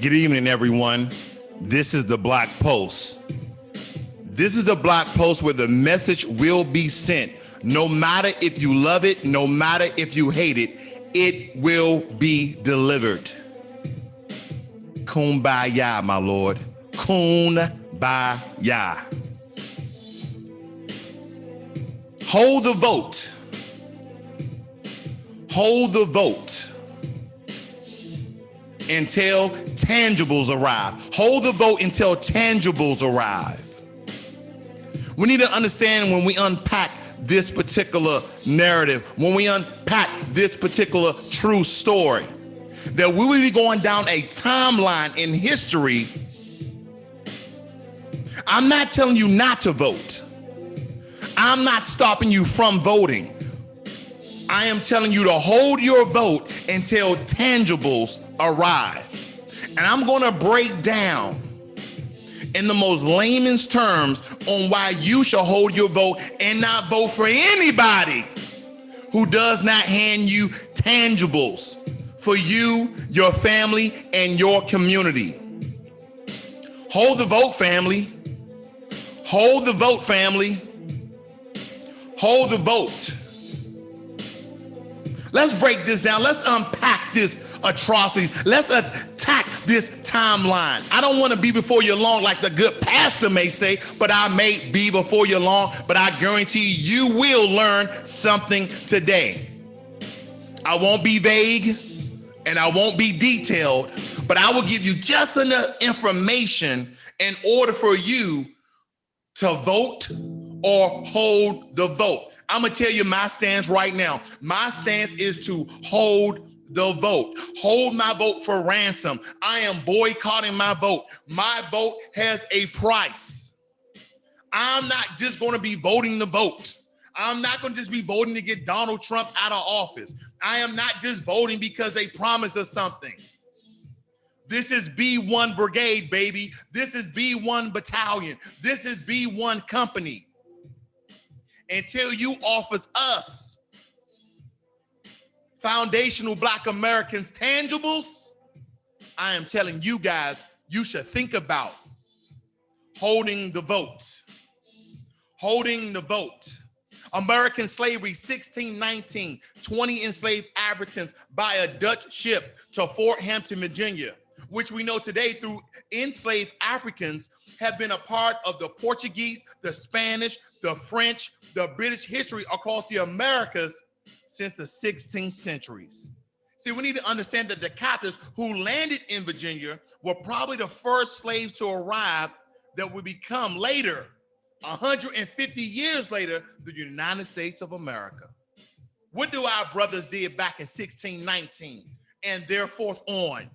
Good evening, everyone. This is the Black Post. This is the Black Post where the message will be sent. No matter if you love it, no matter if you hate it, it will be delivered. Kumbaya, my Lord. Kumbaya. Hold the vote. Hold the vote until tangibles arrive. Hold the vote until tangibles arrive. We need to understand when we unpack this particular narrative, when we unpack this particular true story, that we will be going down a timeline in history. I'm not telling you not to vote. I'm not stopping you from voting. I am telling you to hold your vote until tangibles arrive. And I'm going to break down in the most layman's terms on why you should hold your vote and not vote for anybody who does not hand you tangibles for you, your family, and your community. Hold the vote, family. Hold the vote, family. Hold the vote. Let's break this down. Let's unpack this atrocities. Let's attack this timeline. I don't want to be before you long like the good pastor may say, but I may be before you long, but I guarantee you will learn something today. I won't be vague and I won't be detailed, but I will give you just enough information in order for you to vote or hold the vote. I'm going to tell you my stance right now. My stance is to hold the vote. Hold my vote for ransom. I am boycotting my vote. My vote has a price. I'm not just going to be voting the vote. I'm not going to just be voting to get Donald Trump out of office. I am not just voting because they promised us something. This is B1 Brigade, baby. This is B1 Battalion. This is B1 Company. Until you offers us foundational Black Americans tangibles, I am telling you guys, you should think about holding the vote. Holding the vote. American slavery, 1619, 20 enslaved Africans by a Dutch ship to Fort Hampton, Virginia, which we know today through enslaved Africans have been a part of the Portuguese, the Spanish, the French, the British history across the Americas since the 16th centuries. See, we need to understand that the captives who landed in Virginia were probably the first slaves to arrive that would become later, 150 years later, the United States of America. What do our brothers did back in 1619 and therefore on?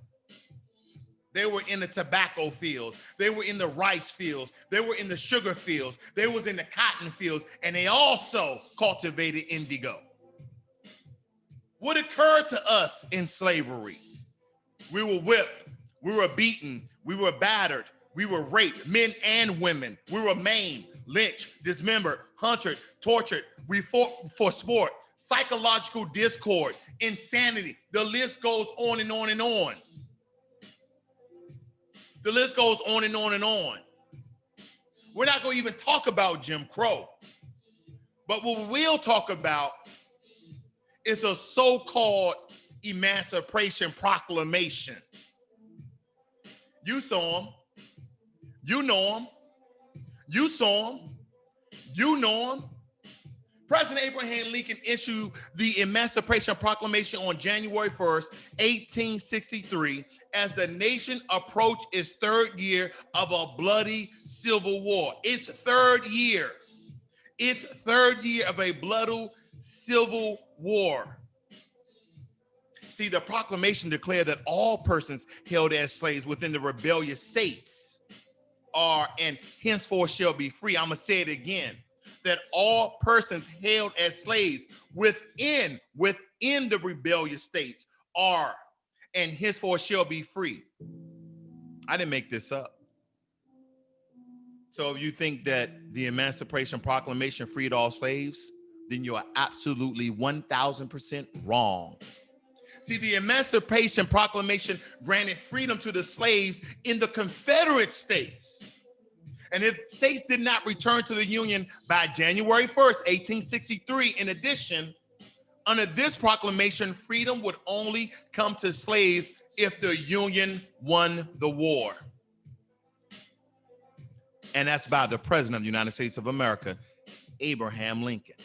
They were in the tobacco fields. They were in the rice fields. They were in the sugar fields. They was in the cotton fields. And they also cultivated indigo. What occurred to us in slavery? We were whipped. We were beaten. We were battered. We were raped, men and women. We were maimed, lynched, dismembered, hunted, tortured. We fought for sport, psychological discord, insanity. The list goes on and on and on. The list goes on and on and on. We're not going to even talk about Jim Crow. But what we will talk about is a so-called Emancipation Proclamation. You saw him. You know him. You saw him. You know him. President Abraham Lincoln issued the Emancipation Proclamation on January 1st, 1863, as the nation approached its third year of a bloody civil war. Its third year. Its third year of a bloody civil war. See, the proclamation declared that all persons held as slaves within the rebellious states are and henceforth shall be free. I'm going to say it again. That all persons held as slaves within the rebellious states are and henceforth shall be free. I didn't make this up. So if you think that the Emancipation Proclamation freed all slaves, then you are absolutely 1000% wrong. See, the Emancipation Proclamation granted freedom to the slaves in the Confederate States. And if states did not return to the Union by January 1st, 1863, in addition, under this proclamation, freedom would only come to slaves if the Union won the war. And that's by the President of the United States of America, Abraham Lincoln.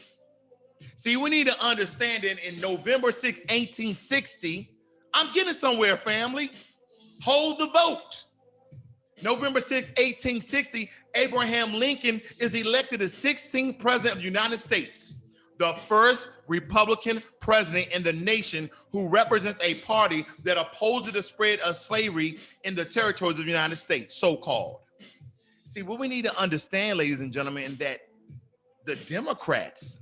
See, we need to understand that in November 6, 1860, I'm getting somewhere, family. Hold the vote. November 6, 1860, Abraham Lincoln is elected the 16th president of the United States, the first Republican president in the nation who represents a party that opposes the spread of slavery in the territories of the United States, so-called. See, what we need to understand, ladies and gentlemen, that the Democrats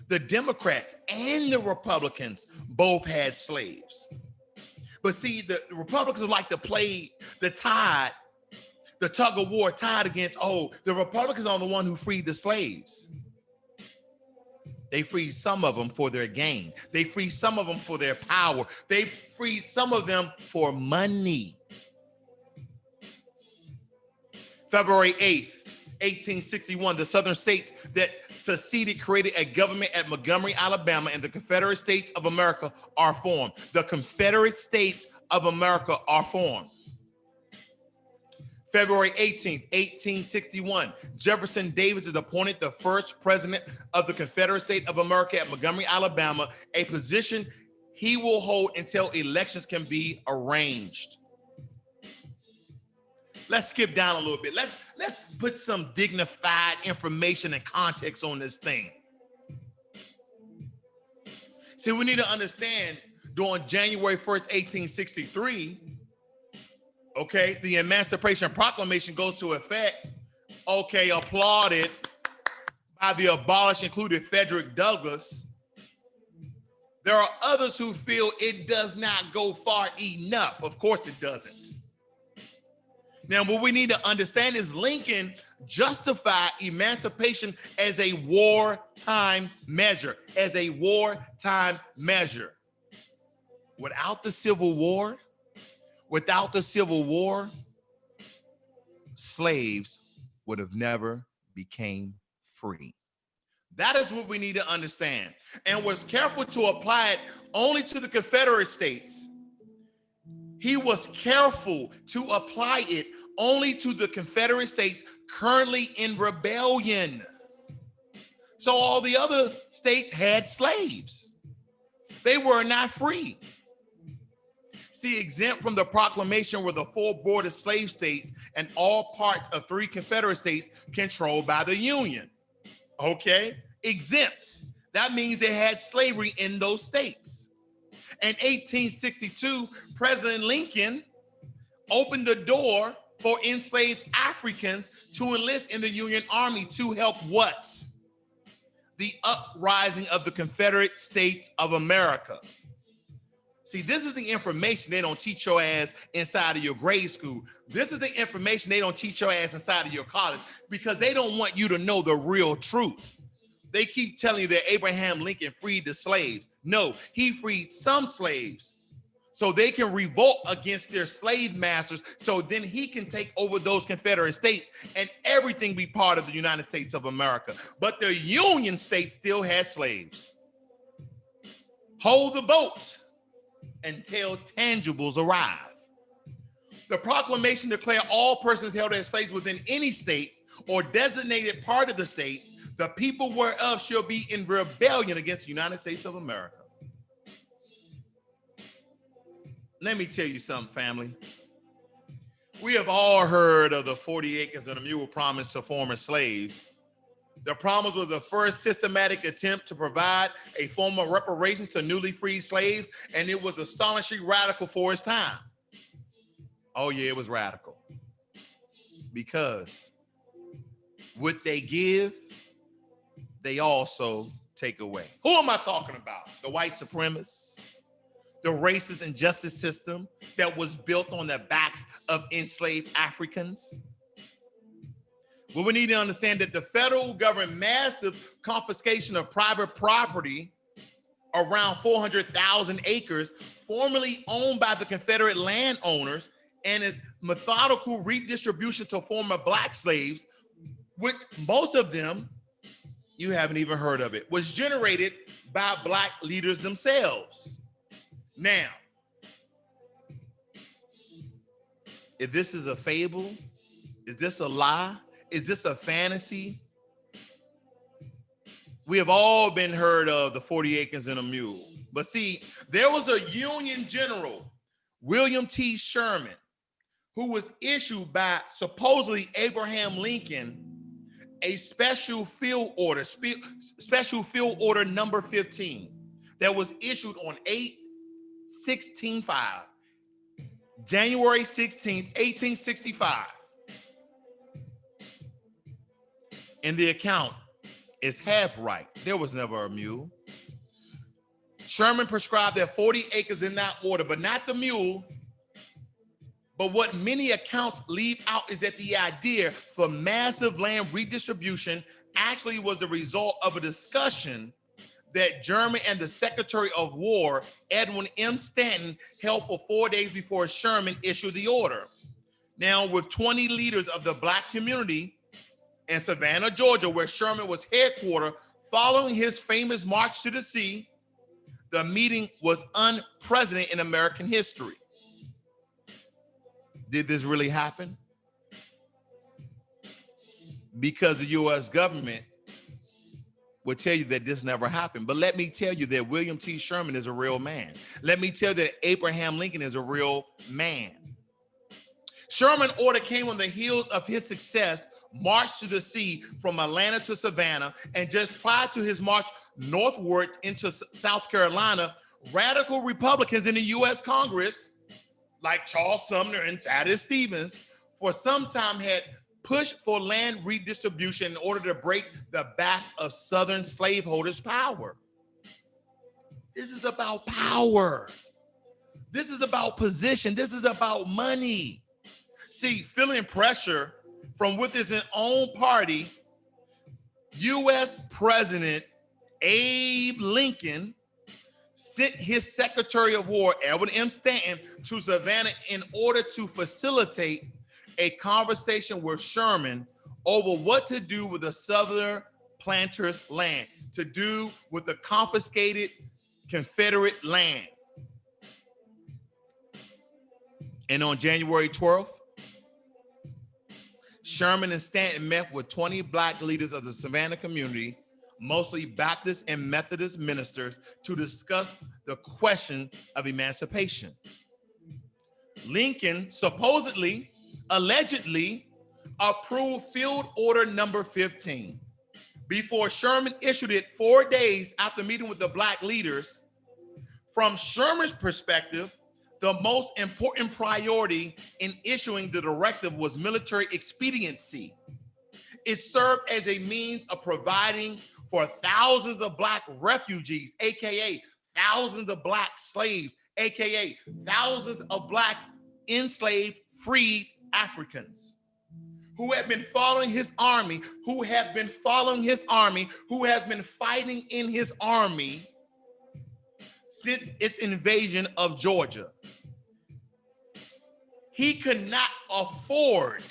and the Republicans both had slaves. But see, the Republicans like to play the tide, the tug of war tide against, the Republicans are the one who freed the slaves. They freed some of them for their gain. They freed some of them for their power. They freed some of them for money. February 8th, 1861, the Southern states that seceded created a government at Montgomery, Alabama, and the Confederate States of America are formed. The Confederate States of America are formed. February 18th, 1861, Jefferson Davis is appointed the first president of the Confederate States of America at Montgomery, Alabama, a position he will hold until elections can be arranged. Let's skip down a little bit. Let's put some dignified information and context on this thing. See, we need to understand during January 1st, 1863, okay, the Emancipation Proclamation goes to effect, okay, applauded by the abolished, included Frederick Douglass. There are others who feel it does not go far enough. Of course it doesn't. Now, what we need to understand is Lincoln justified emancipation as a wartime measure, Without the Civil War, slaves would have never became free. That is what we need to understand. And was careful to apply it only to the Confederate States. He was careful to apply it only to the Confederate States currently in rebellion. So all the other states had slaves. They were not free. See, exempt from the proclamation were the 4 border slave states and all parts of 3 Confederate states controlled by the Union. Okay? Exempt. That means they had slavery in those states. In 1862, President Lincoln opened the door for enslaved Africans to enlist in the Union Army to help what? The uprising of the Confederate States of America. See, this is the information they don't teach your ass inside of your grade school. This is the information they don't teach your ass inside of your college because they don't want you to know the real truth. They keep telling you that Abraham Lincoln freed the slaves. No, he freed some slaves so they can revolt against their slave masters so then he can take over those Confederate states and everything be part of the United States of America. But the Union states still had slaves. Hold the vote until tangibles arrive. The proclamation declared all persons held as slaves within any state or designated part of the state, the people whereof shall be in rebellion against the United States of America. Let me tell you something, family. We have all heard of the 40 acres and a mule promise to former slaves. The promise was the first systematic attempt to provide a form of reparations to newly freed slaves, and it was astonishingly radical for its time. Oh yeah, it was radical. Because what they give, they also take away. Who am I talking about? The white supremacists, the racist and justice system that was built on the backs of enslaved Africans. Well, we need to understand that the federal government massive confiscation of private property around 400,000 acres, formerly owned by the Confederate landowners, and its methodical redistribution to former black slaves, which most of them, you haven't even heard of it, was generated by black leaders themselves. Now, if this is a fable, is this a lie? Is this a fantasy? We have all been heard of the 40 acres and a mule. But see, there was a Union general, William T. Sherman, who was issued by supposedly Abraham Lincoln a special field order number 15 that was issued on 8/16/5, January 16th, 1865. And the account is half right. There was never a mule. Sherman prescribed that 40 acres in that order, but not the mule. But what many accounts leave out is that the idea for massive land redistribution actually was the result of a discussion that Sherman and the Secretary of War, Edwin M. Stanton, held for 4 days before Sherman issued the order. Now, with 20 leaders of the black community in Savannah, Georgia, where Sherman was headquartered, following his famous March to the Sea, the meeting was unprecedented in American history. Did this really happen? Because the U.S. government would tell you that this never happened. But let me tell you that William T. Sherman is a real man. Let me tell you that Abraham Lincoln is a real man. Sherman's order came on the heels of his success march to the sea from Atlanta to Savannah, and just prior to his march northward into South Carolina, radical Republicans in the U.S. Congress, like Charles Sumner and Thaddeus Stevens, for some time had pushed for land redistribution in order to break the back of Southern slaveholders' power. This is about power. This is about position. This is about money. See, feeling pressure from within his own party, U.S. President Abe Lincoln sent his Secretary of War, Edwin M. Stanton, to Savannah in order to facilitate a conversation with Sherman over what to do with the Southern planters' land, to do with the confiscated Confederate land. And on January 12th, Sherman and Stanton met with 20 black leaders of the Savannah community, mostly Baptist and Methodist ministers, to discuss the question of emancipation. Lincoln supposedly, allegedly, approved Field Order number 15 before Sherman issued it 4 days after meeting with the black leaders. From Sherman's perspective, the most important priority in issuing the directive was military expediency. It served as a means of providing for thousands of black refugees, AKA thousands of black slaves, AKA thousands of black enslaved, freed Africans who have been following his army, who have been fighting in his army since its invasion of Georgia. He could not afford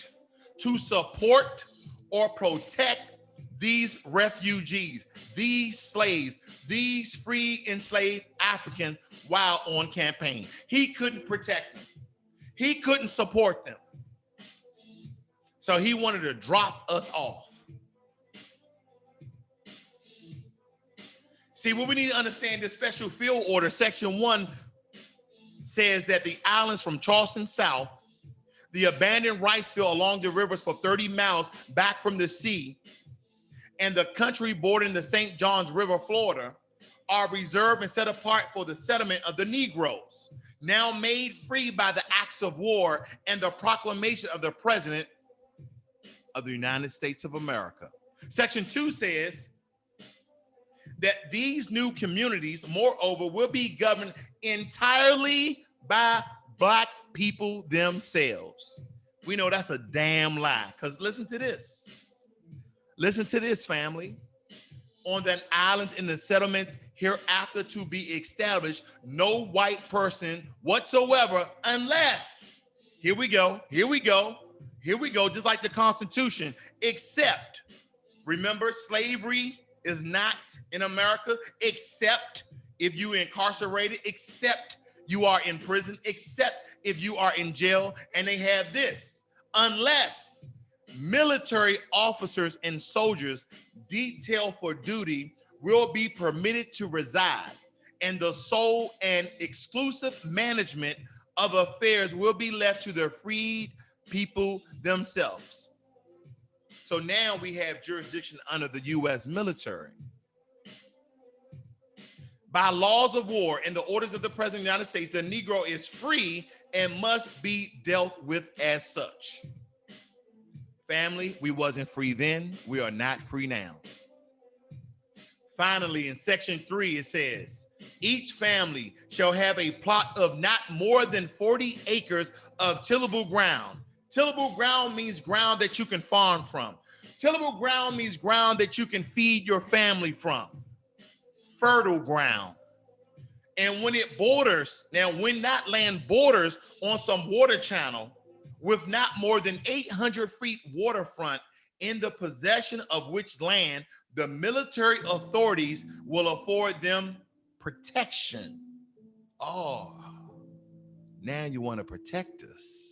to support or protect these refugees, these slaves, these free enslaved Africans while on campaign. He couldn't protect them. He couldn't support them. So he wanted to drop us off. See, what we need to understand, this special field order, section 1 says that the islands from Charleston south, the abandoned rice field along the rivers for 30 miles back from the sea, and the country bordering the St. Johns River, Florida, are reserved and set apart for the settlement of the Negroes, now made free by the acts of war and the proclamation of the President of the United States of America. Section 2 says that these new communities, moreover, will be governed entirely by black people themselves. We know that's a damn lie, because listen to this. Listen to this, family. on the islands in the settlements hereafter to be established, no white person whatsoever, unless, here we go, just like the Constitution, except, remember, slavery is not in America, except if you incarcerated, except you are in prison, except if you are in jail, and they have this, unless military officers and soldiers detailed for duty will be permitted to reside, and the sole and exclusive management of affairs will be left to the freed people themselves. So now we have jurisdiction under the U.S. military. By laws of war and the orders of the President of the United States, the Negro is free and must be dealt with as such. Family, we wasn't free then. We are not free now. Finally, in section 3, it says, each family shall have a plot of not more than 40 acres of tillable ground. Tillable ground means ground that you can farm from. Tillable ground means ground that you can feed your family from. Fertile ground. And when it borders, now when that land borders on some water channel with not more than 800 feet waterfront, in the possession of which land the military authorities will afford them protection. Oh, now you want to protect us.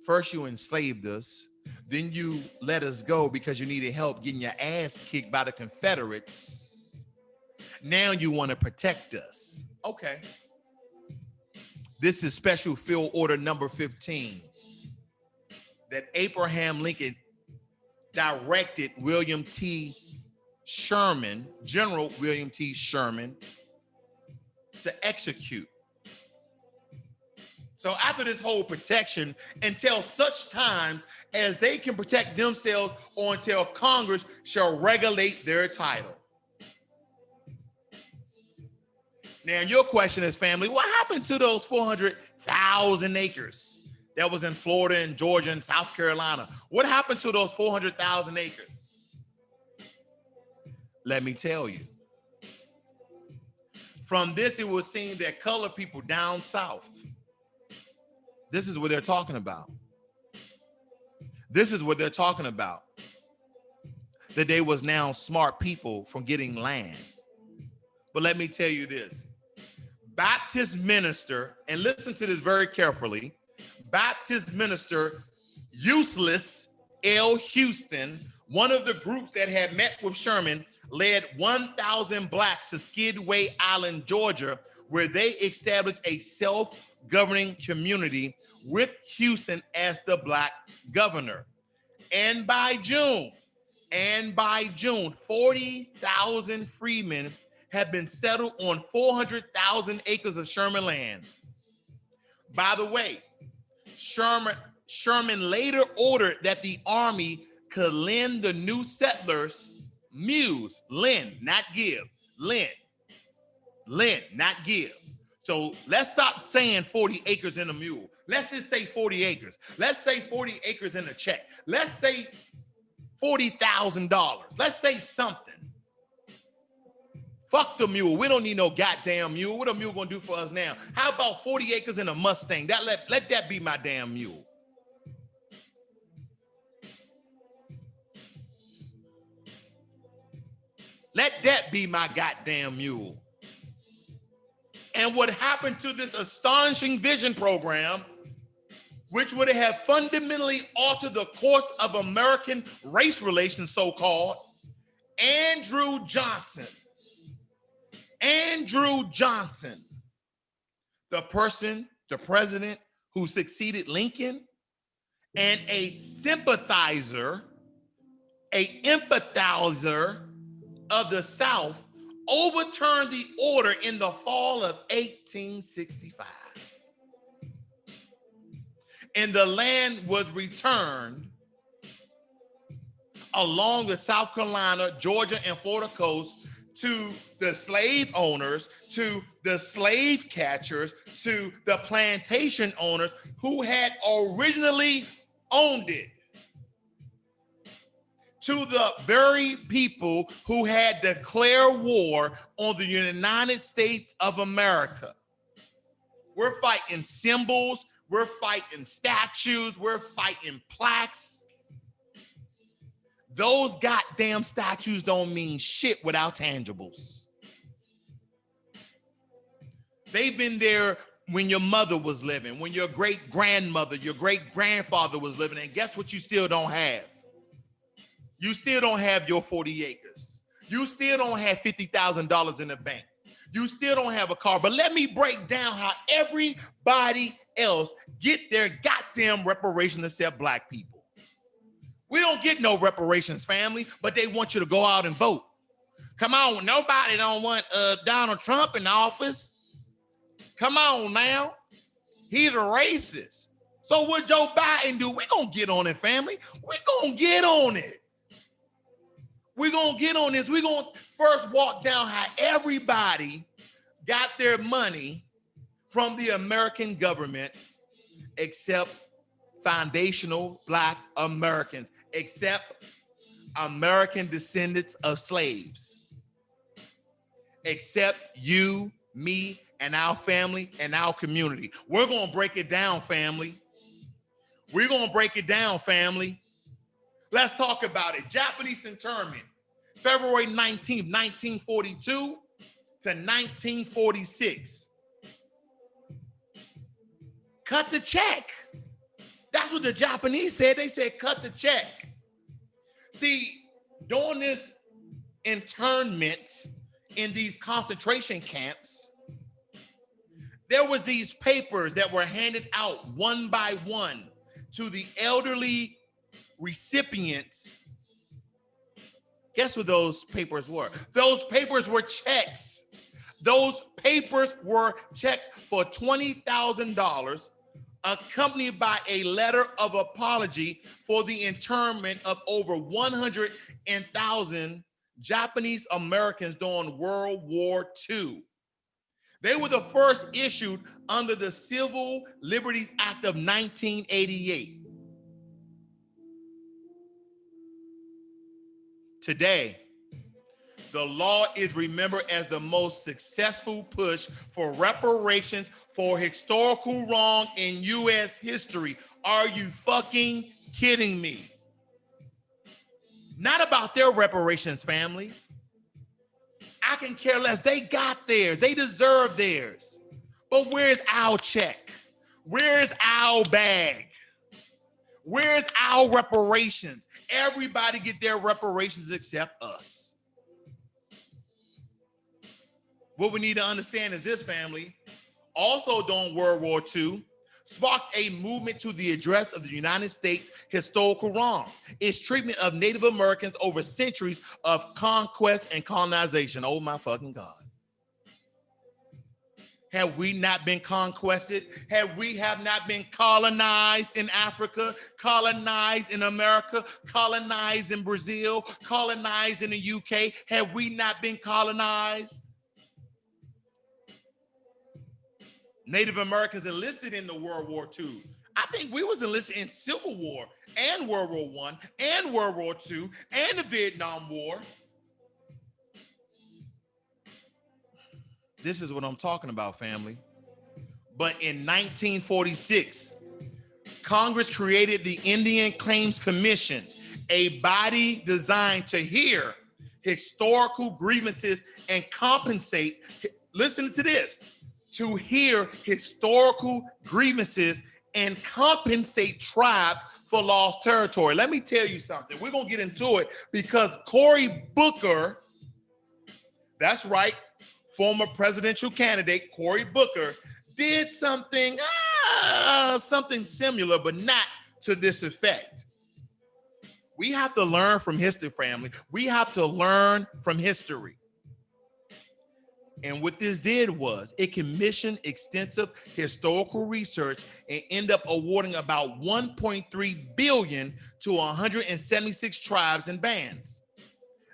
First you enslaved us, then you let us go because you needed help getting your ass kicked by the Confederates. Now you want to protect us. Okay. This is Special Field Order number 15 that Abraham Lincoln directed William T. Sherman, General William T. Sherman, to execute. So after this whole protection, until such times as they can protect themselves or until Congress shall regulate their title. Now, your question is, family, what happened to those 400,000 acres that was in Florida and Georgia and South Carolina? What happened to those 400,000 acres? Let me tell you. From this, it was seen that colored people down south, this is what they're talking about. This is what they're talking about. That they was now smart people from getting land. But let me tell you this. Baptist minister, and listen to this very carefully, Baptist minister Useless L. Houston, one of the groups that had met with Sherman, led 1,000 blacks to Skidway Island, Georgia, where they established a self-governing community with Houston as the black governor. And by June, 40,000 freemen have been settled on 400,000 acres of Sherman land. By the way, Sherman later ordered that the army could lend the new settlers mules, lend, not give, lend, not give. So let's stop saying 40 acres in a mule. Let's just say 40 acres. Let's say 40 acres in a check. Let's say $40,000. Let's say something. Fuck the mule. We don't need no goddamn mule. What a mule gonna do for us now? How about 40 acres in a Mustang? Let that be my damn mule. Let that be my goddamn mule. And what happened to this astonishing vision program, which would have fundamentally altered the course of American race relations, so-called, Andrew Johnson, the president who succeeded Lincoln, and a sympathizer, a empathizer of the South, overturned the order in the fall of 1865. And the land was returned along the South Carolina, Georgia, and Florida coast to the slave owners, to the slave catchers, to the plantation owners who had originally owned it. to the very people who had declared war on the United States of America. We're fighting symbols, we're fighting statues, we're fighting plaques. Those goddamn statues don't mean shit without tangibles. They've been there when your mother was living, when your great-grandmother, your great-grandfather was living, and guess what you still don't have? You still don't have your 40 acres. You still don't have $50,000 in the bank. You still don't have a car. But let me break down how everybody else get their goddamn reparations except black people. We don't get no reparations, family, but they want you to go out and vote. Come on, nobody don't want Donald Trump in office. Come on now. He's a racist. So what Joe Biden do? We're going to get on it, family. We're going to get on it. We're going to get on this. We're going to first walk down how everybody got their money from the American government except foundational black Americans, except American descendants of slaves, except you, me, and our family and our community. We're going to break it down, family. We're going to break it down, family. Let's talk about it. Japanese internment, February 19th, 1942 to 1946. Cut the check. That's what the Japanese said. They said, cut the check. See, during this internment in these concentration camps, there was these papers that were handed out one by one to the elderly recipients. Guess what those papers were? Those papers were checks. Those papers were checks for $20,000 accompanied by a letter of apology for the internment of over 100,000 Japanese Americans during World War II. They were the first issued under the Civil Liberties Act of 1988. Today, the law is remembered as the most successful push for reparations for historical wrong in U.S. history. Are you fucking kidding me? Not about their reparations, family. I can care less. They got theirs. They deserve theirs. But where's our check? Where's our bag? Where's our reparations? Everybody get their reparations except us. What we need to understand is this, family. Also during World War II, sparked a movement to the address of the United States historical wrongs, its treatment of Native Americans over centuries of conquest and colonization. Oh my fucking God. Have we not been conquested? Have not been colonized in Africa, colonized in America, colonized in Brazil, colonized in the UK? Have we not been colonized? Native Americans enlisted in the World War II. I think we was enlisted in Civil War and World War I and World War II and the Vietnam War. This is what I'm talking about, family. But in 1946, Congress created the Indian Claims Commission, a body designed to hear historical grievances and compensate. Listen to this. To hear historical grievances and compensate tribes for lost territory. Let me tell you something. We're going to get into it because Cory Booker, that's right, former presidential candidate Cory Booker, did something similar, but not to this effect. We have to learn from history, family. We have to learn from history. And what this did was it commissioned extensive historical research and ended up awarding about $1.3 billion to 176 tribes and bands.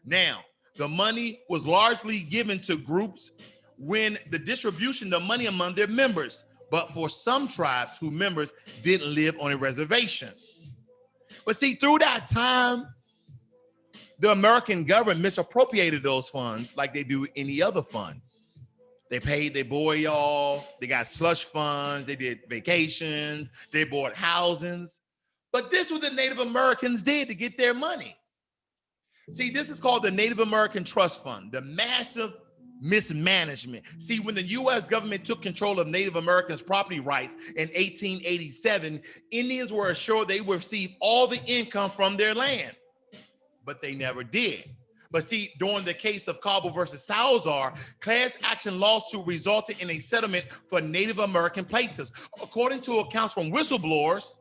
Now, the money was largely given to groups when the distribution of money among their members, but for some tribes whose members didn't live on a reservation. But see, through that time, The American government misappropriated those funds like they do any other fund. They paid their boy off. They got slush funds. They did vacations. They bought housings. But this was what the Native Americans did to get their money. See, this is called the Native American Trust Fund, the massive mismanagement. See, when the U.S. government took control of Native Americans' property rights in 1887, Indians were assured they would receive all the income from their land, but they never did. But see, during the case of Cabo versus Salazar, class action lawsuit resulted in a settlement for Native American plaintiffs. According to accounts from whistleblowers,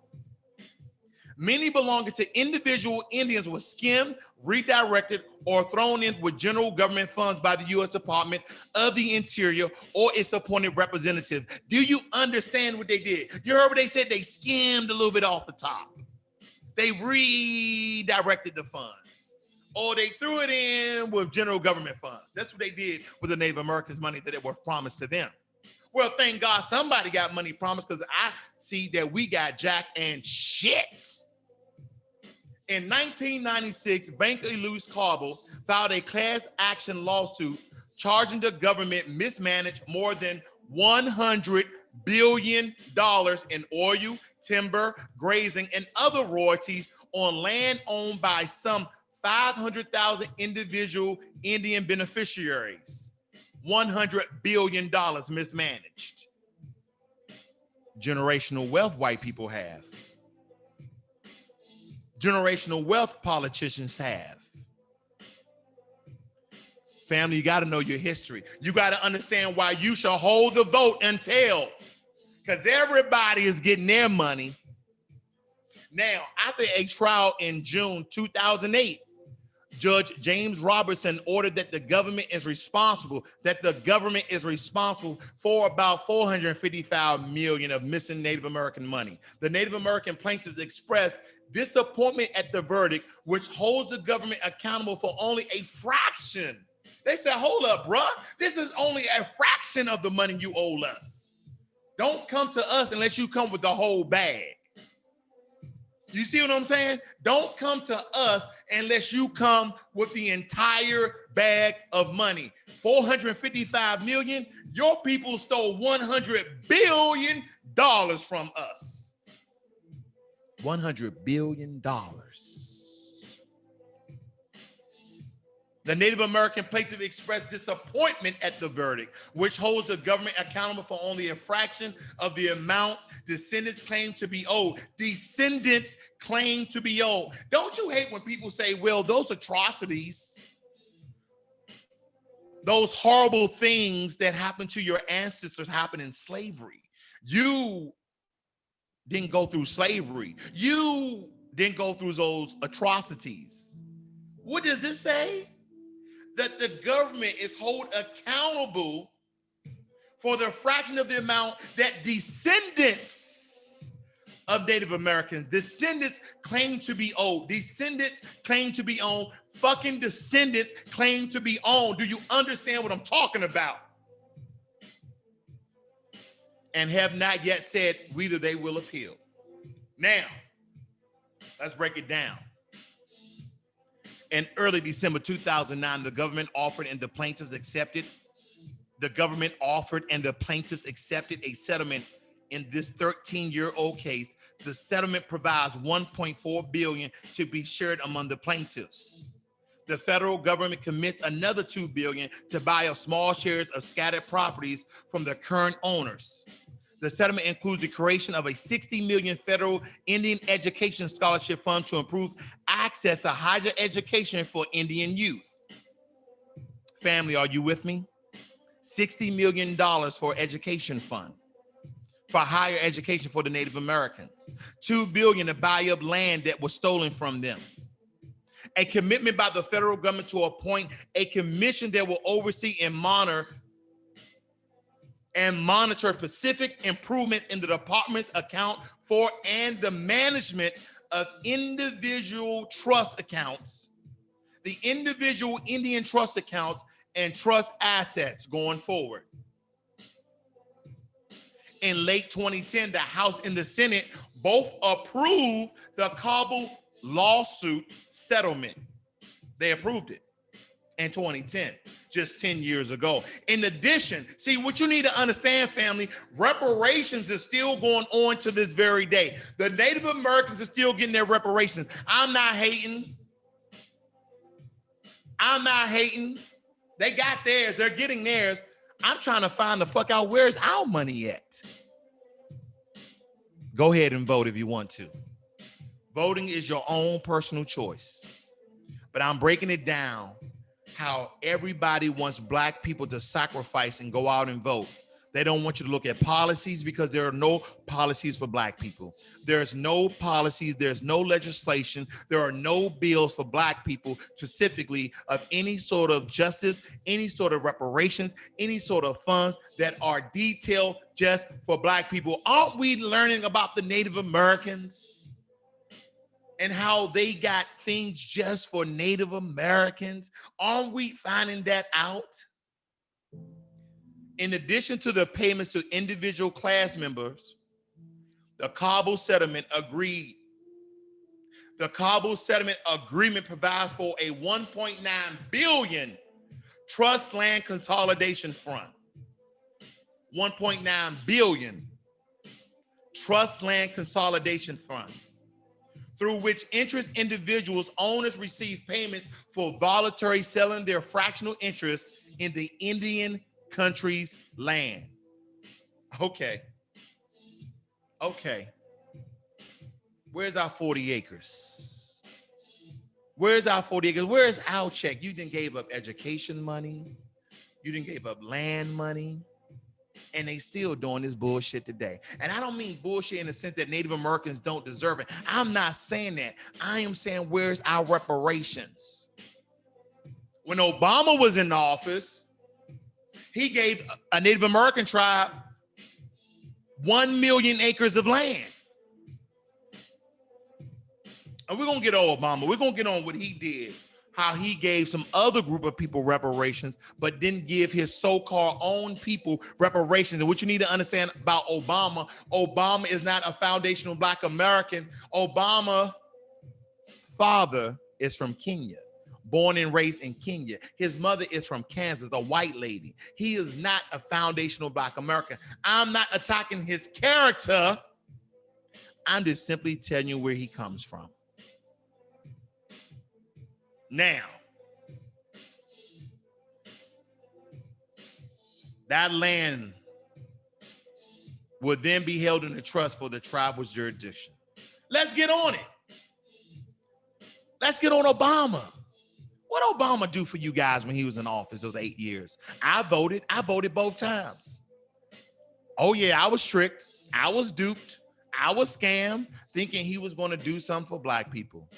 many belonging to individual Indians were skimmed, redirected, or thrown in with general government funds by the U.S. Department of the Interior or its appointed representative. Do you understand what they did? You heard what they said? They skimmed a little bit off the top. They redirected the funds, or they threw it in with general government funds. That's what they did with the Native Americans' money that were promised to them. Well, thank God somebody got money promised, because I see that we got jack and shit. In 1996, Banker Louis Cabo filed a class action lawsuit charging the government mismanaged more than $100 billion in oil, timber, grazing, and other royalties on land owned by some 500,000 individual Indian beneficiaries. $100 billion mismanaged. Generational wealth white people have. Generational wealth politicians have. Family, you got to know your history. You got to understand why you shall hold the vote until, because everybody is getting their money. Now, after a trial in June 2008, Judge James Robertson ordered that the government is responsible for about $455 million of missing Native American money. The Native American plaintiffs expressed disappointment at the verdict, which holds the government accountable for only a fraction. They said, hold up, bruh. This is only a fraction of the money you owe us. Don't come to us unless you come with the whole bag. You see what I'm saying? Don't come to us unless you come with the entire bag of money. 455 million, your people stole $100 billion from us. $100 billion. The Native American plaintiff expressed disappointment at the verdict, which holds the government accountable for only a fraction of the amount descendants claim to be owed. Descendants claim to be owed. Don't you hate when people say, well, those atrocities, those horrible things that happened to your ancestors happened in slavery? You didn't go through slavery. You didn't go through those atrocities. What does this say? That the government is held accountable for the fraction of the amount that descendants of Native Americans, descendants claim to be owed. Descendants claim to be owned. Fucking descendants claim to be owned. Do you understand what I'm talking about? And have not yet said whether they will appeal. Now, let's break it down. In early December 2009, the government offered and the plaintiffs accepted a settlement in this 13-year-old case. The settlement provides $1.4 billion to be shared among the plaintiffs. The federal government commits another $2 billion to buy up small shares of scattered properties from the current owners. The settlement includes the creation of a $60 million federal Indian education scholarship fund to improve access to higher education for Indian youth. Family, are you with me? $60 million for education fund, for higher education for the Native Americans. $2 billion to buy up land that was stolen from them. A commitment by the federal government to appoint a commission that will oversee and monitor specific improvements in the department's account for and the management of individual trust accounts, the individual Indian trust accounts and trust assets going forward. In late 2010, the House and the Senate both approved the Cabo lawsuit settlement. They approved it in 2010, just 10 years ago. In addition, see, what you need to understand, family, reparations is still going on to this very day. The Native Americans are still getting their reparations. I'm not hating. I'm not hating. They got theirs. They're getting theirs. I'm trying to find the fuck out where's our money at. Go ahead and vote if you want to. Voting is your own personal choice. But I'm breaking it down how everybody wants Black people to sacrifice and go out and vote. They don't want you to look at policies because there are no policies for Black people. There's no policies, there's no legislation, there are no bills for Black people specifically of any sort of justice, any sort of reparations, any sort of funds that are detailed just for Black people. Aren't we learning about the Native Americans and how they got things just for Native Americans? Aren't we finding that out? In addition to the payments to individual class members, the Kabul settlement agreed. The Kabul settlement agreement provides for a $1.9 billion trust land consolidation fund. $1.9 billion trust land consolidation fund, through which interest individuals, owners receive payments for voluntarily selling their fractional interest in the Indian country's land. Okay. Where's our 40 acres? Where's our 40 acres? Where's our check? You didn't gave up education money. You didn't gave up land money. And they still doing this bullshit today. And I don't mean bullshit in the sense that Native Americans don't deserve it. I'm not saying that. I am saying, where's our reparations? When Obama was in office, he gave a Native American tribe 1 million acres of land. And we're going to get on Obama. We're going to get on what he did, how he gave some other group of people reparations, but didn't give his so-called own people reparations. And what you need to understand about Obama, Obama is not a foundational Black American. Obama's father is from Kenya, born and raised in Kenya. His mother is from Kansas, a white lady. He is not a foundational Black American. I'm not attacking his character. I'm just simply telling you where he comes from. Now, that land would then be held in a trust for the tribal's jurisdiction. Let's get on it. Let's get on Obama. What Obama do for you guys when he was in office those 8 years? I voted both times. Oh yeah, I was tricked. I was duped. I was scammed thinking he was going to do something for Black people.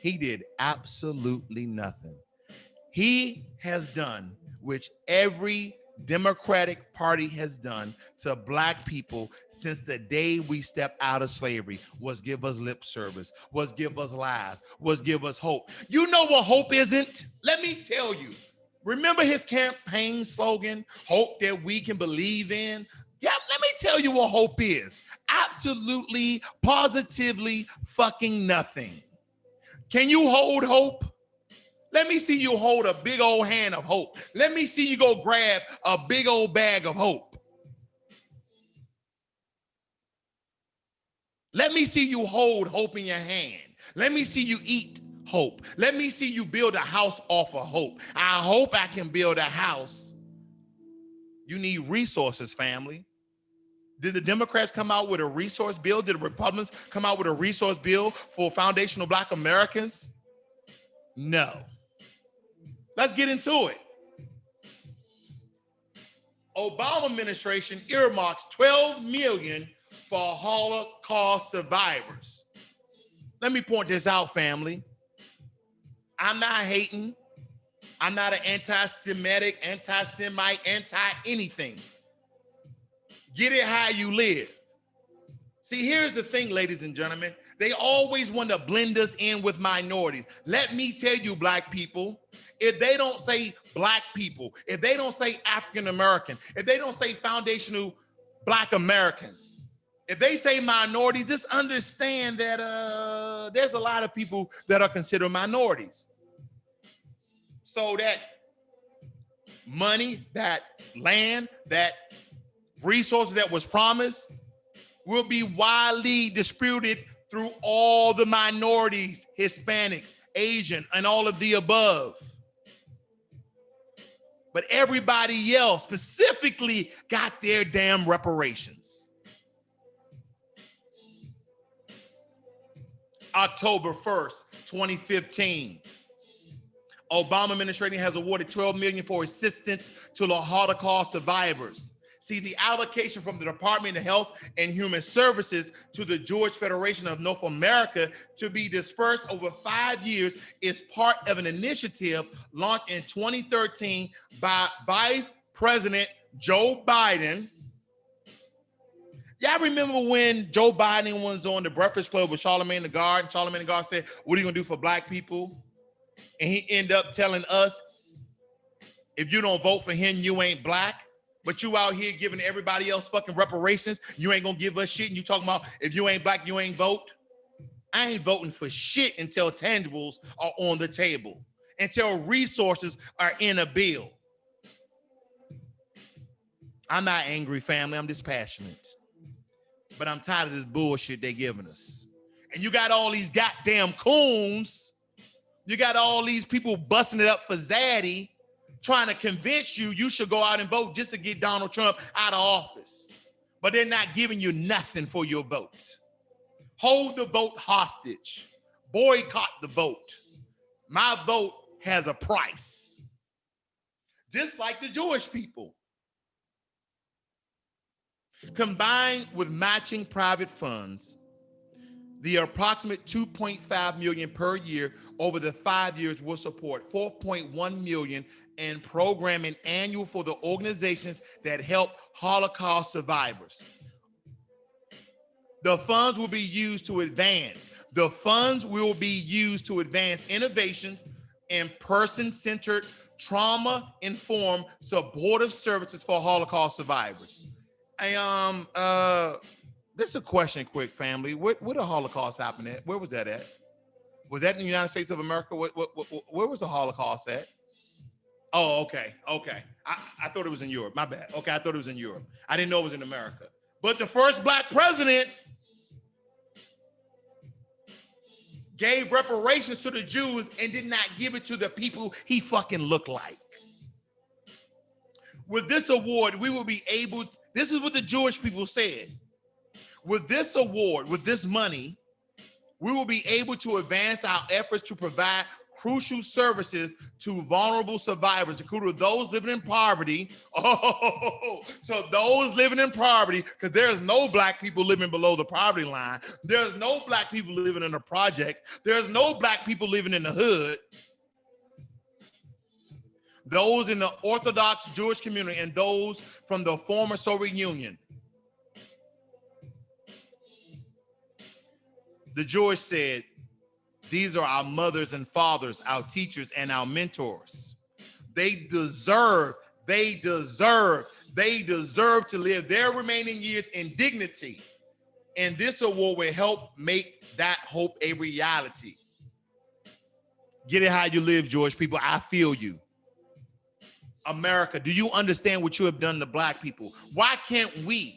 He did absolutely nothing. He has done, which every Democratic Party has done to Black people since the day we stepped out of slavery, was give us lip service, was give us lies, was give us hope. You know what hope isn't? Let me tell you. Remember his campaign slogan, hope that we can believe in? Yeah, let me tell you what hope is. Absolutely, positively fucking nothing. Can you hold hope? Let me see you hold a big old hand of hope. Let me see you go grab a big old bag of hope. Let me see you hold hope in your hand. Let me see you eat hope. Let me see you build a house off of hope. I hope I can build a house. You need resources, family. Did the Democrats come out with a resource bill? Did the Republicans come out with a resource bill for foundational Black Americans? No. Let's get into it. Obama administration earmarks $12 million for Holocaust survivors. Let me point this out, family. I'm not hating. I'm not an anti-Semitic, anti-Semite, anti-anything. Get it how you live. See, here's the thing, ladies and gentlemen. They always want to blend us in with minorities. Let me tell you, Black people, if they don't say Black people, if they don't say African American, if they don't say foundational Black Americans, If they say minorities, just understand that there's a lot of people that are considered minorities. So that money, that land, that resources that was promised will be widely distributed through all the minorities, Hispanics, Asian, and all of the above. But everybody else specifically got their damn reparations. October 1st, 2015. Obama administration has awarded $12 million for assistance to the Holocaust survivors. See, the allocation from the Department of Health and Human Services to the Jewish Federation of North America to be dispersed over 5 years is part of an initiative launched in 2013 by Vice President Joe Biden. Y'all remember when Joe Biden was on the Breakfast Club with Charlamagne the God, and Charlamagne the God said, "What are you gonna do for black people?" And he ended up telling us, if you don't vote for him, you ain't black. But you out here giving everybody else fucking reparations. You ain't gonna give us shit. And you talking about if you ain't black, you ain't vote. I ain't voting for shit until tangibles are on the table, until resources are in a bill. I'm not angry, family. I'm just passionate. But I'm tired of this bullshit they giving us. And you got all these goddamn coons. You got all these people busting it up for Zaddy, trying to convince you should go out and vote just to get Donald Trump out of office. But they're not giving you nothing for your vote. Hold the vote hostage. Boycott the vote. My vote has a price. Just like the Jewish people. Combined with matching private funds, the approximate $2.5 million per year over the 5 years will support $4.1 million in programming annual for the organizations that help Holocaust survivors. The funds will be used to advance. The funds will be used to advance innovations in person-centered, trauma-informed, supportive services for Holocaust survivors. This is a question, quick, family. Where the Holocaust happened at? Where was that at? Was that in the United States of America? Where was the Holocaust at? Oh, okay. I thought it was in Europe. My bad. Okay, I thought it was in Europe. I didn't know it was in America. But the first black president gave reparations to the Jews and did not give it to the people he fucking looked like. With this award, we will be able, this is what the Jewish people said. With this award, with this money, we will be able to advance our efforts to provide crucial services to vulnerable survivors, including those living in poverty. So those living in poverty, because there's no black people living below the poverty line. There's no black people living in the projects. There's no black people living in the hood. Those in the Orthodox Jewish community and those from the former Soviet Union. The Jewish said, these are our mothers and fathers, our teachers and our mentors. They deserve to live their remaining years in dignity. And this award will help make that hope a reality. Get it how you live, Jewish people. I feel you. America, do you understand what you have done to black people? Why can't we?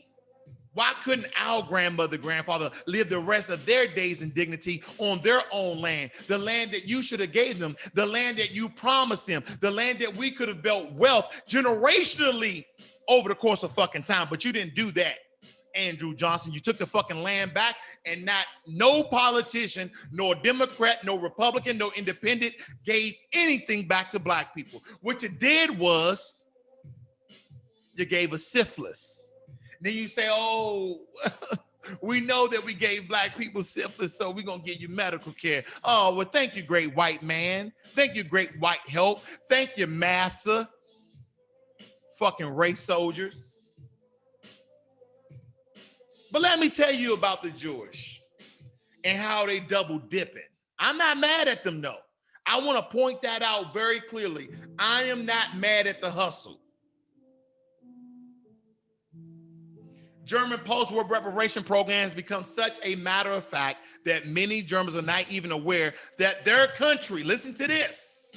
Why couldn't our grandmother, grandfather live the rest of their days in dignity on their own land? The land that you should have gave them, the land that you promised them, the land that we could have built wealth generationally over the course of fucking time, but you didn't do that, Andrew Johnson. You took the fucking land back, and no politician, nor Democrat, no Republican, no independent gave anything back to black people. What you did was you gave us syphilis. Then you say, oh, we know that we gave black people syphilis, so we're going to give you medical care. Oh, well, thank you, great white man. Thank you, great white help. Thank you, massa. Fucking race soldiers. But let me tell you about the Jewish and how they double dipping. I'm not mad at them, though. I want to point that out very clearly. I am not mad at the hustle. German post-war reparation programs become such a matter of fact that many Germans are not even aware that their country, listen to this,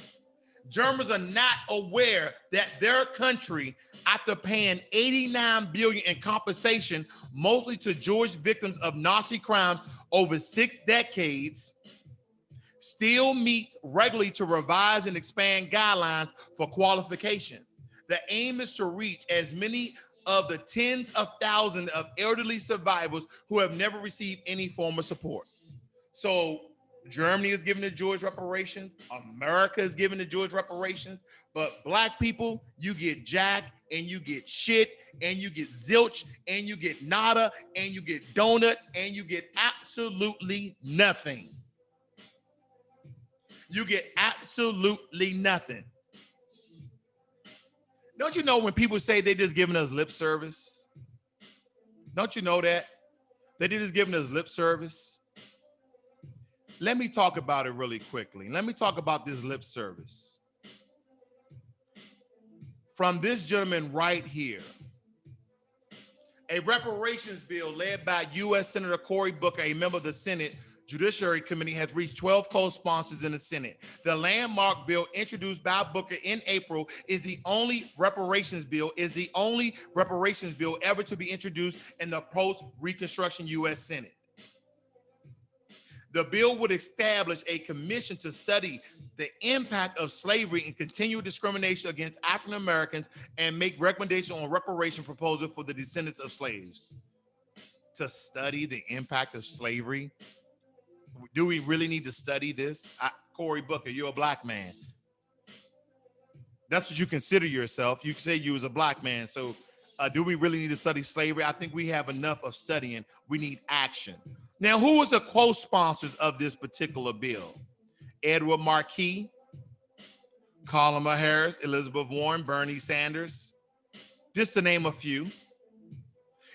Germans are not aware that their country, after paying $89 billion in compensation, mostly to Jewish victims of Nazi crimes over 6 decades, still meets regularly to revise and expand guidelines for qualification. The aim is to reach as many of the tens of thousands of elderly survivors who have never received any form of support. So Germany is giving the Jewish reparations, America is giving the Jewish reparations, but black people, you get jack and you get shit and you get zilch and you get nada and you get donut and you get absolutely nothing. You get absolutely nothing. Don't you know when people say they're just giving us lip service? Don't you know that? They're just giving us lip service. Let me talk about it really quickly. Let me talk about this lip service. From this gentleman right here, a reparations bill led by U.S. Senator Cory Booker, a member of the Senate Judiciary Committee, has reached 12 co-sponsors in the Senate. The landmark bill introduced by Booker in April is the only reparations bill ever to be introduced in the post-Reconstruction U.S. Senate. The bill would establish a commission to study the impact of slavery and continued discrimination against African Americans and make recommendations on reparation proposal for the descendants of slaves. To study the impact of slavery? Do we really need to study this? Cory Booker, you're a black man. That's what you consider yourself. You say you was a black man. So do we really need to study slavery? I think we have enough of studying. We need action. Now, who was the co-sponsors of this particular bill? Edward Markey, Kamala Harris, Elizabeth Warren, Bernie Sanders, just to name a few.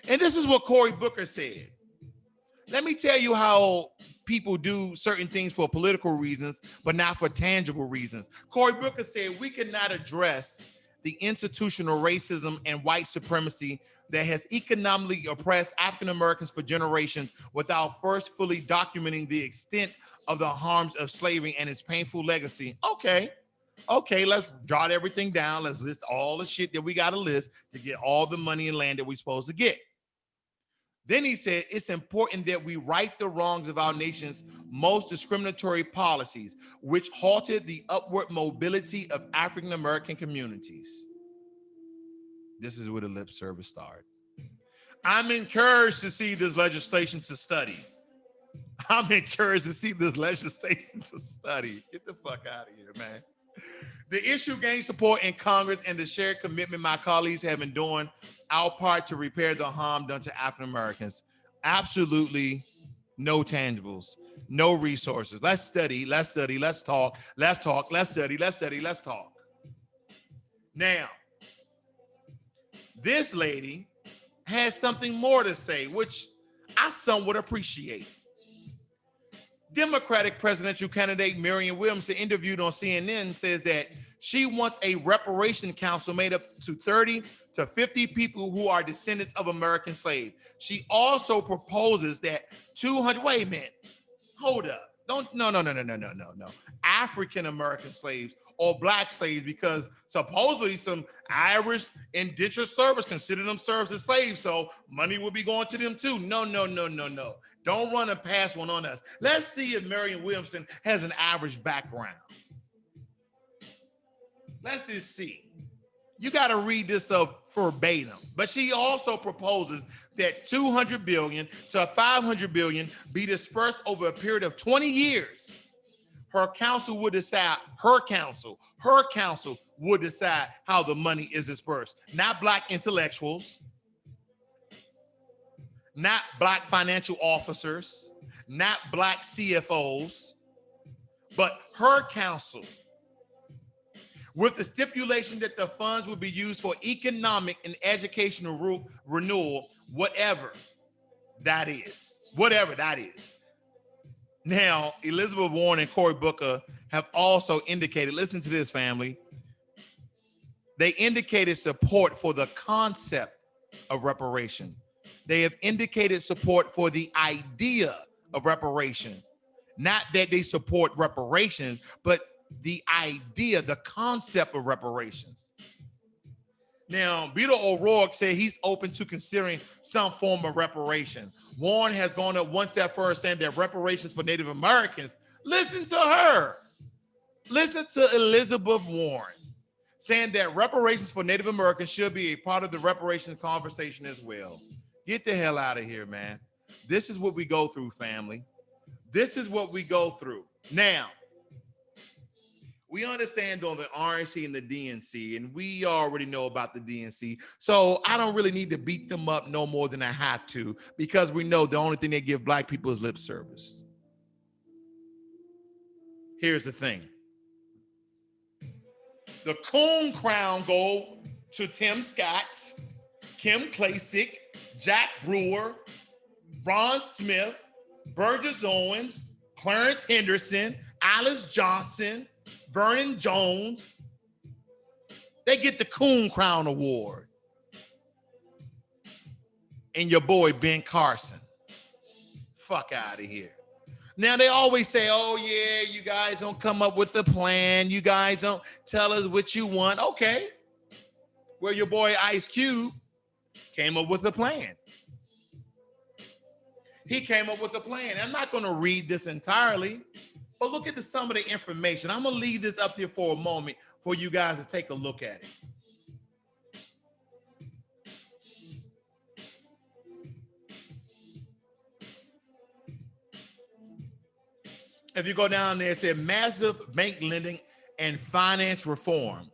And this is what Cory Booker said. Let me tell you how people do certain things for political reasons, but not for tangible reasons. Cory Booker said we cannot address the institutional racism and white supremacy that has economically oppressed African Americans for generations without first fully documenting the extent of the harms of slavery and its painful legacy. Okay, let's jot everything down. Let's list all the shit that we got to list to get all the money and land that we're supposed to get. Then he said, it's important that we right the wrongs of our nation's most discriminatory policies, which halted the upward mobility of African American communities. This is where the lip service started. I'm encouraged to see this legislation to study. I'm encouraged to see this legislation to study. Get the fuck out of here, man. The issue gained support in Congress and the shared commitment my colleagues have been doing our part to repair the harm done to African Americans. Absolutely no tangibles, no resources. Let's study, let's talk, let's study, let's talk. Now, this lady has something more to say, which I somewhat appreciate. Democratic presidential candidate Marianne Williamson, interviewed on CNN, says that she wants a reparation council made up to 30 to 50 people who are descendants of American slaves. She also proposes that 200, wait a minute, hold up. No. African American slaves or black slaves, because supposedly some Irish indentured servants consider themselves as slaves, so money will be going to them too. No. Don't run and pass one on us. Let's see if Marianne Williamson has an Irish background. Let's just see. You got to read this up verbatim. But she also proposes that $200 billion to $500 billion be dispersed over a period of 20 years. Her council would decide, her council would decide how the money is dispersed. Not black intellectuals, not black financial officers, not black CFOs, but her council, with the stipulation that the funds will be used for economic and educational renewal, whatever that is. Now, Elizabeth Warren and Cory Booker have also indicated, listen to this, family, they indicated support for the concept of reparation. They have indicated support for the idea of reparation. Not that they support reparations, but the idea, the concept of reparations. Now, Beto O'Rourke said he's open to considering some form of reparation. Warren has gone up one step further, saying that reparations for Native Americans. Listen to her. Listen to Elizabeth Warren saying that reparations for Native Americans should be a part of the reparations conversation as well. Get the hell out of here, man. This is what we go through, family. This is what we go through. Now, we understand on the RNC and the DNC, and we already know about the DNC. So I don't really need to beat them up no more than I have to, because we know the only thing they give black people is lip service. Here's the thing. The Coon Crown go to Tim Scott, Kim Klacik, Jack Brewer, Ron Smith, Burgess Owens, Clarence Henderson, Alice Johnson, Vernon Jones. They get the Coon Crown Award. And your boy Ben Carson. Fuck out of here. Now, they always say, oh, yeah, you guys don't come up with a plan. You guys don't tell us what you want. Okay. Well, your boy Ice Cube came up with a plan. He came up with a plan. I'm not going to read this entirely, but look at some of the information. I'm going to leave this up here for a moment for you guys to take a look at it. If you go down there, it said massive bank lending and finance reform.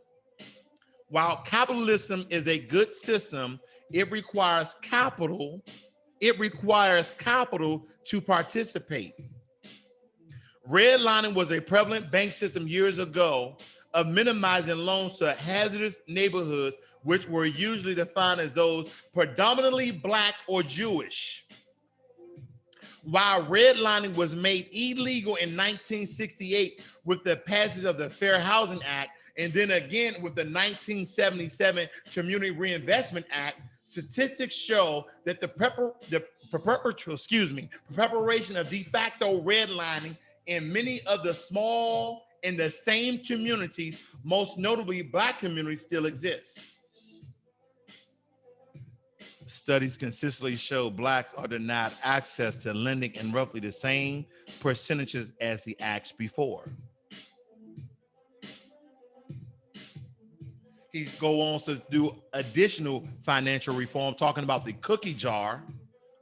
While capitalism is a good system, it requires capital. It requires capital to participate. Redlining was a prevalent bank system years ago of minimizing loans to hazardous neighborhoods, which were usually defined as those predominantly Black or Jewish. While redlining was made illegal in 1968 with the passage of the Fair Housing Act, and then again with the 1977 Community Reinvestment Act, statistics show that the preparation of de facto redlining in many of the small and the same communities, most notably Black communities, still exists. Studies consistently show Blacks are denied access to lending in roughly the same percentages as the acts before. He's go on to do additional financial reform, talking about the cookie jar.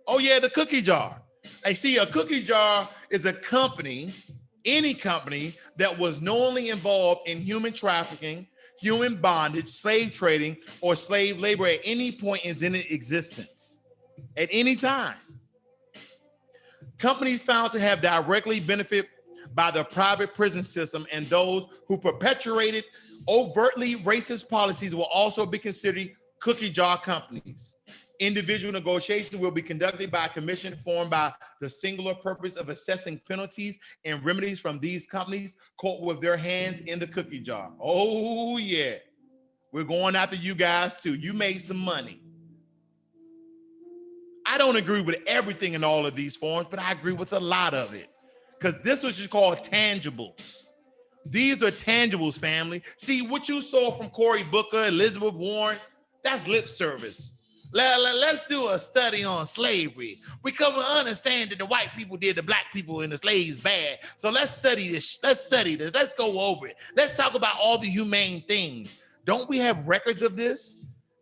Oh yeah, the cookie jar. I see a cookie jar is a company, any company that was knowingly involved in human trafficking, human bondage, slave trading, or slave labor at any point in its existence, at any time. Companies found to have directly benefit by the private prison system, and those who perpetuated overtly racist policies will also be considered cookie jar companies. Individual negotiations will be conducted by a commission formed by the singular purpose of assessing penalties and remedies from these companies caught with their hands in the cookie jar. Oh yeah, we're going after you guys too. You made some money. I don't agree with everything in all of these forms, but I agree with a lot of it, because this was just called tangibles. These are tangibles, family. See, what you saw from Cory Booker, Elizabeth Warren, that's lip service. Let's do a study on slavery. We come to understand that the white people did the Black people and the slaves bad. So let's study this. Let's go over it. Let's talk about all the humane things. Don't we have records of this?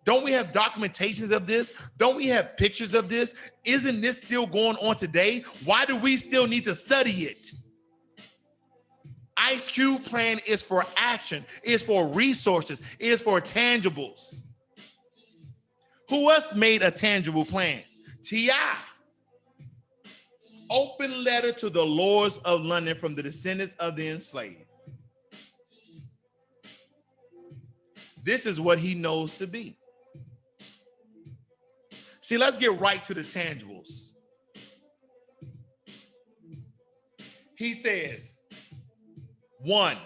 Don't we have documentations of this? Don't we have pictures of this? Isn't this still going on today? Why do we still need to study it? Ice Cube plan is for action, is for resources, is for tangibles. Who else made a tangible plan? T.I. Open letter to the Lords of London from the descendants of the enslaved. This is what he knows to be. See, let's get right to the tangibles. He says, 1,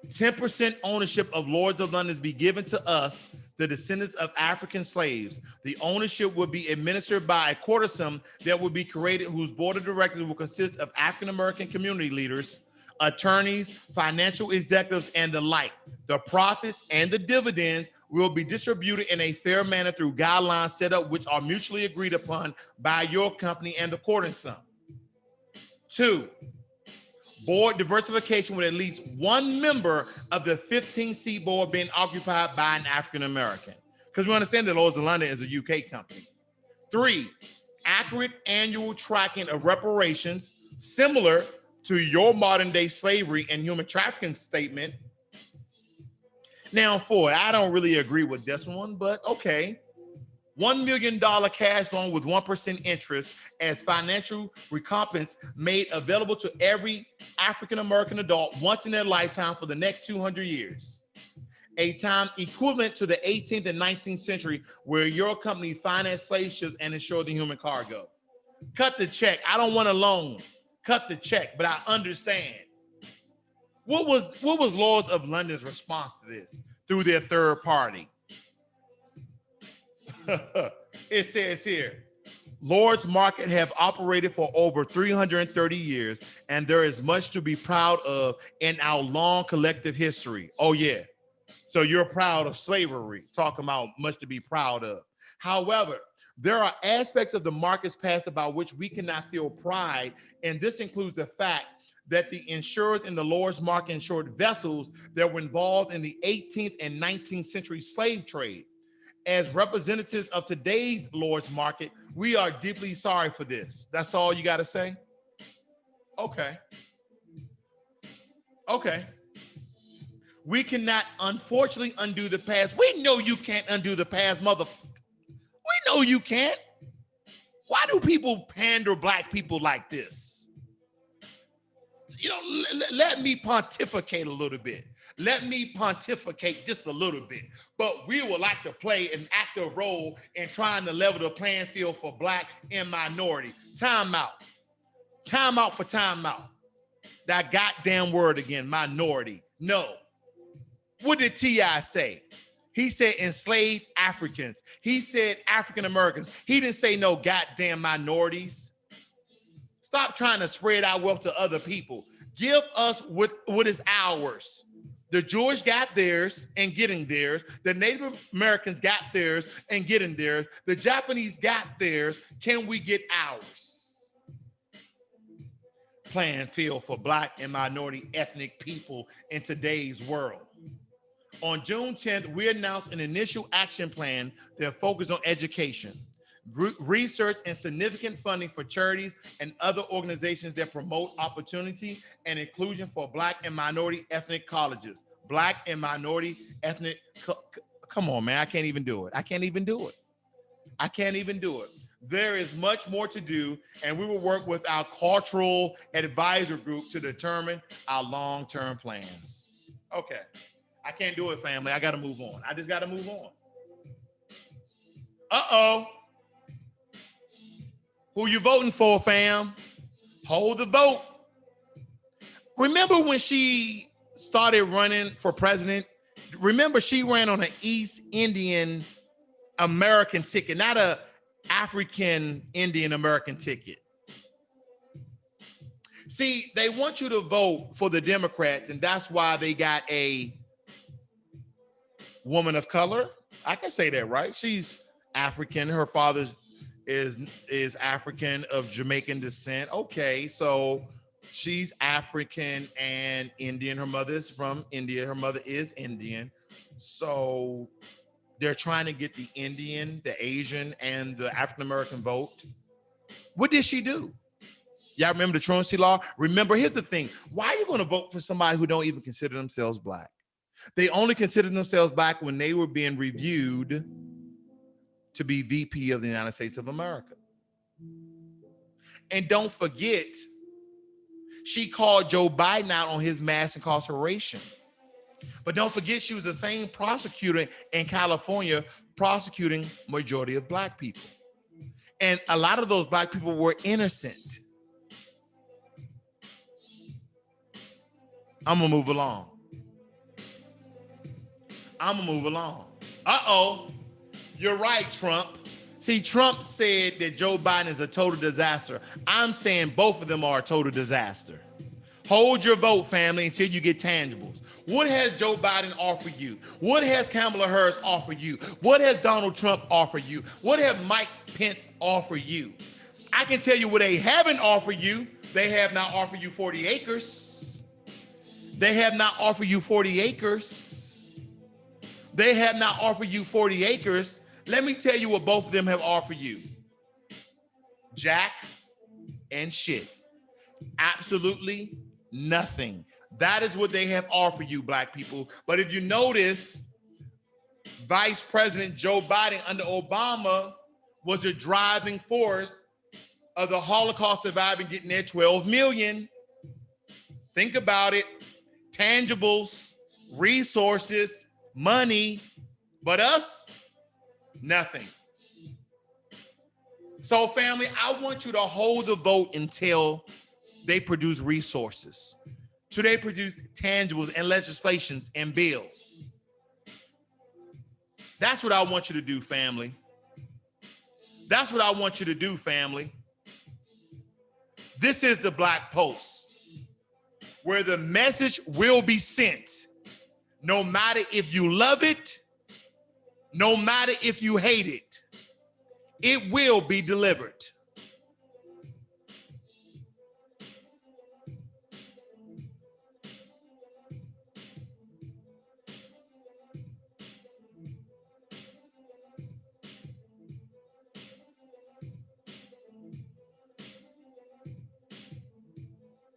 10% ownership of Lords of London be given to us the descendants of African slaves. The ownership would be administered by a courtesan that would be created, whose board of directors will consist of African American community leaders, attorneys, financial executives, and the like. The profits and the dividends will be distributed in a fair manner through guidelines set up which are mutually agreed upon by your company and the courtesan. 2, board diversification with at least one member of the 15-seat board being occupied by an African American. Because we understand that Lloyd's of London is a UK company. 3, accurate annual tracking of reparations, similar to your modern day slavery and human trafficking statement. Now, 4, I don't really agree with this one, but okay. $1 million cash loan with 1% interest as financial recompense made available to every African-American adult once in their lifetime for the next 200 years. A time equivalent to the 18th and 19th century where your company financed slave ships and insured the human cargo. Cut the check. I don't want a loan. Cut the check, but I understand. What was Lloyd's of London's response to this through their third party? It says here, Lloyd's Market have operated for over 330 years, and there is much to be proud of in our long collective history. Oh yeah, so you're proud of slavery, talking about much to be proud of. However, there are aspects of the market's past about which we cannot feel pride, and this includes the fact that the insurers in the Lloyd's Market insured vessels that were involved in the 18th and 19th century slave trade. As representatives of today's Lloyd's Market, we are deeply sorry for this. That's all you got to say? Okay. Okay. We cannot, unfortunately, undo the past. We know you can't undo the past, mother. We know you can't. Why do people pander black people like this? You know, let me pontificate a little bit. Let me pontificate just a little bit. But we would like to play an active role in trying to level the playing field for black and minority. Time out. Time out for time out. That goddamn word again, minority. No. What did T.I. say? He said enslaved Africans. He said African Americans. He didn't say no goddamn minorities. Stop trying to spread our wealth to other people. Give us what is ours. The Jewish got theirs and getting theirs. The Native Americans got theirs and getting theirs. The Japanese got theirs. Can we get ours? Playing field for black and minority ethnic people in today's world. On June 10th, we announced an initial action plan that focused on education, research, and significant funding for charities and other organizations that promote opportunity and inclusion for black and minority ethnic colleges. Black and minority ethnic, come on, man, I can't even do it. I can't even do it. I can't even do it. There is much more to do, and we will work with our cultural advisor group to determine our long-term plans. Okay. I can't do it, family. I got to move on. I just got to move on. Uh-oh. Who you voting for, fam? Hold the vote. Remember when she started running for president? Remember, she ran on an East Indian American ticket, not a African Indian American ticket. See, they want you to vote for the Democrats, and that's why they got a woman of color. I can say that, right? She's African. Her father is African of Jamaican descent. Okay, so she's African and Indian. Her mother is from India. Her mother is Indian. So they're trying to get the Indian, the Asian, and the African American vote. What did she do? Y'all remember the truancy law? Remember, here's the thing. Why are you going to vote for somebody who don't even consider themselves black? They only considered themselves black when they were being reviewed to be VP of the United States of America. And don't forget, she called Joe Biden out on his mass incarceration. But don't forget, she was the same prosecutor in California prosecuting majority of black people. And a lot of those black people were innocent. I'm gonna move along. Uh-oh, you're right, Trump. See, Trump said that Joe Biden is a total disaster. I'm saying both of them are a total disaster. Hold your vote, family, until you get tangibles. What has Joe Biden offered you? What has Kamala Harris offered you? What has Donald Trump offered you? What have Mike Pence offered you? I can tell you what they haven't offered you. They have not offered you 40 acres. They have not offered you 40 acres. They have not offered you 40 acres. Let me tell you what both of them have offered you. Jack and shit. Absolutely nothing. That is what they have offered you, black people. But if you notice, Vice President Joe Biden under Obama was a driving force of the Holocaust surviving getting their 12 million. Think about it. Tangibles, resources, money, but us, nothing. So family, I want you to hold the vote until they produce resources, till they produce tangibles and legislations and bills. That's what I want you to do, family. That's what I want you to do, family. This is the Black Post, where the message will be sent, no matter if you love it, no matter if you hate it. It will be delivered.